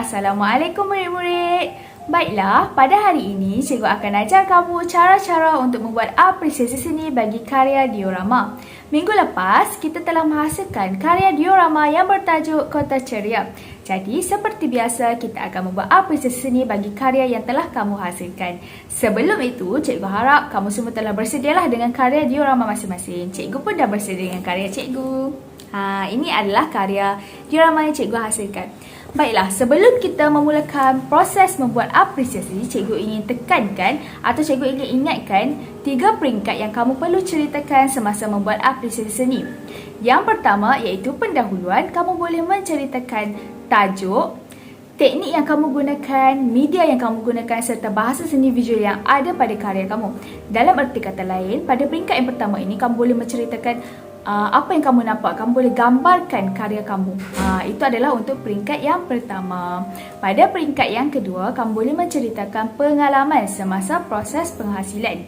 Assalamualaikum murid-murid. Baiklah, pada hari ini cikgu akan ajar kamu cara-cara untuk membuat apresiasi seni bagi karya diorama. Minggu lepas, kita telah menghasilkan karya diorama yang bertajuk Kota Ceria. Jadi, seperti biasa, kita akan membuat apresiasi seni bagi karya yang telah kamu hasilkan. Sebelum itu, cikgu harap kamu semua telah bersedialah dengan karya diorama masing-masing. Cikgu pun dah bersedia dengan karya cikgu. Ini adalah karya diorama yang cikgu hasilkan. Baiklah, sebelum kita memulakan proses membuat apresiasi, cikgu ingin tekankan atau cikgu ingin ingatkan 3 peringkat yang kamu perlu ceritakan semasa membuat apresiasi seni. Yang pertama iaitu pendahuluan. Kamu boleh menceritakan tajuk, teknik yang kamu gunakan, media yang kamu gunakan serta bahasa seni visual yang ada pada karya kamu. Dalam erti kata lain, pada peringkat yang pertama ini kamu boleh menceritakan apa yang kamu nampak, kamu boleh gambarkan karya kamu. Itu adalah untuk peringkat yang pertama. Pada peringkat yang kedua, kamu boleh menceritakan pengalaman semasa proses penghasilan.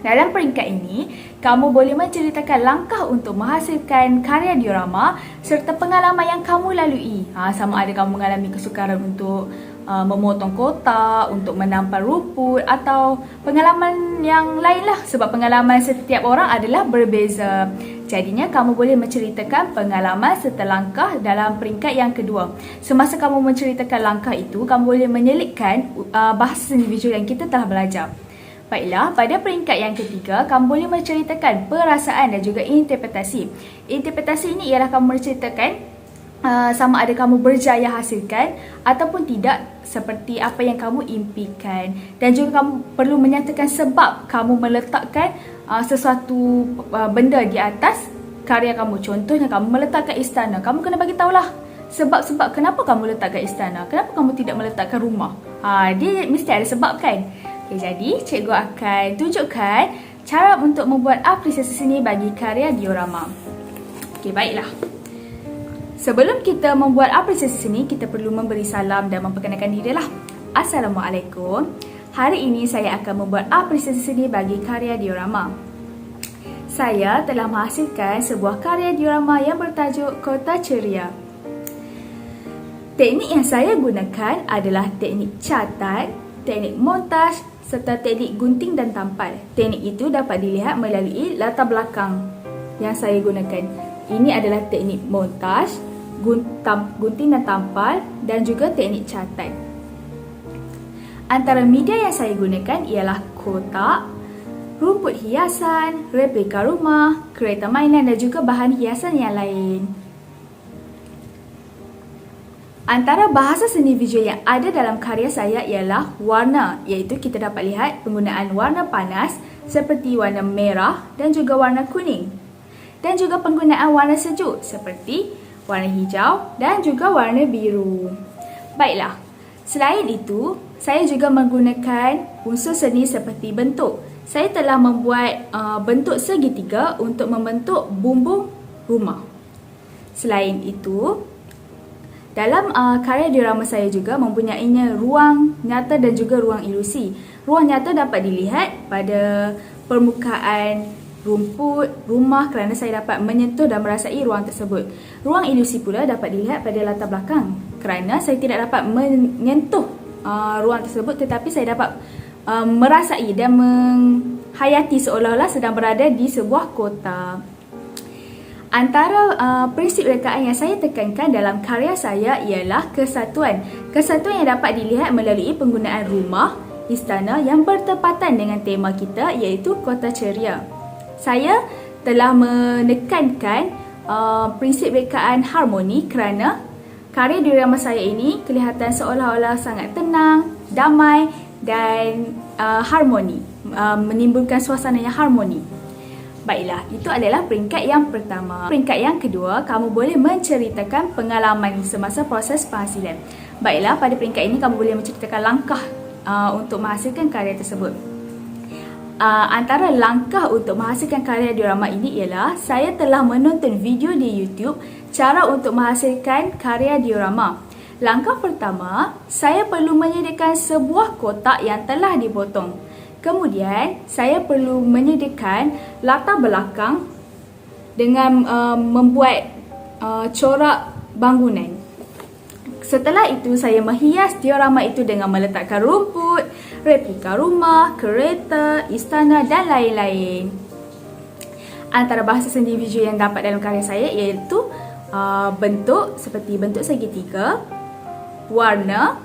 Dalam peringkat ini, kamu boleh menceritakan langkah untuk menghasilkan karya diorama serta pengalaman yang kamu lalui. Sama ada kamu mengalami kesukaran untuk memotong kotak, untuk menampal rumput atau pengalaman yang lainlah, sebab pengalaman setiap orang adalah berbeza. Jadinya kamu boleh menceritakan pengalaman serta langkah dalam peringkat yang kedua. Semasa kamu menceritakan langkah itu, kamu boleh menyelipkan bahasa seni visual yang kita telah belajar. Baiklah, pada peringkat yang ketiga, kamu boleh menceritakan perasaan dan juga interpretasi. Interpretasi ini ialah kamu menceritakan sama ada kamu berjaya hasilkan ataupun tidak seperti apa yang kamu impikan. Dan juga kamu perlu menyatakan sebab kamu meletakkan sesuatu benda di atas karya kamu. Contohnya kamu meletakkan istana, kamu kena bagi tahulah sebab-sebab kenapa kamu letakkan istana, kenapa kamu tidak meletakkan rumah. Dia mesti ada sebab kan. Jadi cikgu akan tunjukkan cara untuk membuat apresiasi seni bagi karya diorama. Baiklah. Sebelum kita membuat apresiasi seni, kita perlu memberi salam dan memperkenalkan diri lah. Assalamualaikum. Hari ini saya akan membuat apresiasi seni bagi karya diorama. Saya telah menghasilkan sebuah karya diorama yang bertajuk Kota Ceria. Teknik yang saya gunakan adalah teknik catat, teknik montaj serta teknik gunting dan tampal. Teknik itu dapat dilihat melalui latar belakang yang saya gunakan. Ini adalah teknik montaj, gunting dan tampal dan juga teknik catat. Antara media yang saya gunakan ialah kotak, rumput hiasan, replika rumah, kereta mainan dan juga bahan hiasan yang lain. Antara bahasa seni visual yang ada dalam karya saya ialah warna, iaitu kita dapat lihat penggunaan warna panas seperti warna merah dan juga warna kuning. Dan juga penggunaan warna sejuk seperti warna hijau dan juga warna biru. Baiklah, selain itu, saya juga menggunakan unsur seni seperti bentuk. Saya telah membuat bentuk segitiga untuk membentuk bumbung rumah. Selain itu, dalam karya diorama saya juga mempunyainya ruang nyata dan juga ruang ilusi. Ruang nyata dapat dilihat pada permukaan rumput, rumah kerana saya dapat menyentuh dan merasai ruang tersebut. Ruang ilusi pula dapat dilihat pada latar belakang kerana saya tidak dapat menyentuh ruang tersebut, tetapi saya dapat merasai dan menghayati seolah-olah sedang berada di sebuah kota. Antara prinsip rekaan yang saya tekankan dalam karya saya ialah kesatuan. Kesatuan yang dapat dilihat melalui penggunaan rumah, istana yang bertepatan dengan tema kita iaitu Kota Ceria. Saya telah menekankan prinsip rekaan harmoni kerana karya diorama saya ini kelihatan seolah-olah sangat tenang, damai dan harmoni, menimbulkan suasana yang harmoni. Baiklah, itu adalah peringkat yang pertama. Peringkat yang kedua, kamu boleh menceritakan pengalaman semasa proses penghasilan. Baiklah, pada peringkat ini kamu boleh menceritakan langkah untuk menghasilkan karya tersebut. Antara langkah untuk menghasilkan karya diorama ini ialah saya telah menonton video di YouTube cara untuk menghasilkan karya diorama. Langkah pertama, saya perlu menyediakan sebuah kotak yang telah dipotong. Kemudian, saya perlu menyediakan latar belakang dengan membuat corak bangunan. Setelah itu, saya menghias diorama itu dengan meletakkan rumput, replika rumah, kereta, istana dan lain-lain. Antara bahasa seni visual yang dapat dalam karya saya iaitu bentuk seperti bentuk segitiga, warna,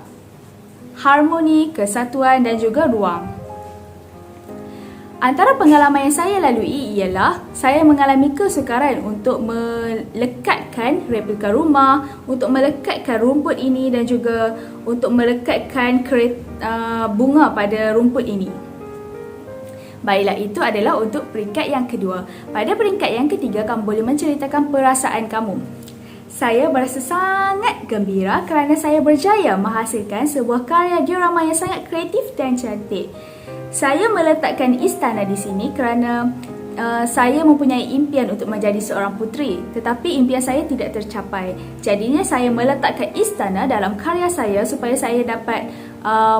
harmoni, kesatuan dan juga ruang. Antara pengalaman yang saya lalui ialah saya mengalami kesukaran untuk melekatkan replika rumah, untuk melekatkan rumput ini dan juga untuk melekatkan bunga pada rumput ini. Baiklah, itu adalah untuk peringkat yang kedua. Pada peringkat yang ketiga, kamu boleh menceritakan perasaan kamu. Saya berasa sangat gembira kerana saya berjaya menghasilkan sebuah karya diorama yang sangat kreatif dan cantik. Saya meletakkan istana di sini kerana saya mempunyai impian untuk menjadi seorang puteri, tetapi impian saya tidak tercapai. Jadinya saya meletakkan istana dalam karya saya supaya saya dapat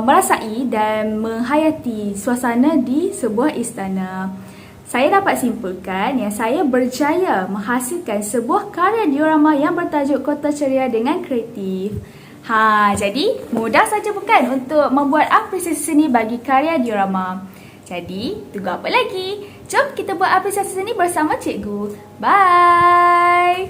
merasai dan menghayati suasana di sebuah istana. Saya dapat simpulkan yang saya berjaya menghasilkan sebuah karya diorama yang bertajuk Kota Ceria dengan kreatif. Jadi mudah saja bukan untuk membuat apresiasi seni bagi karya diorama. Jadi, tunggu apa lagi? Jom kita buat apresiasi seni bersama cikgu. Bye!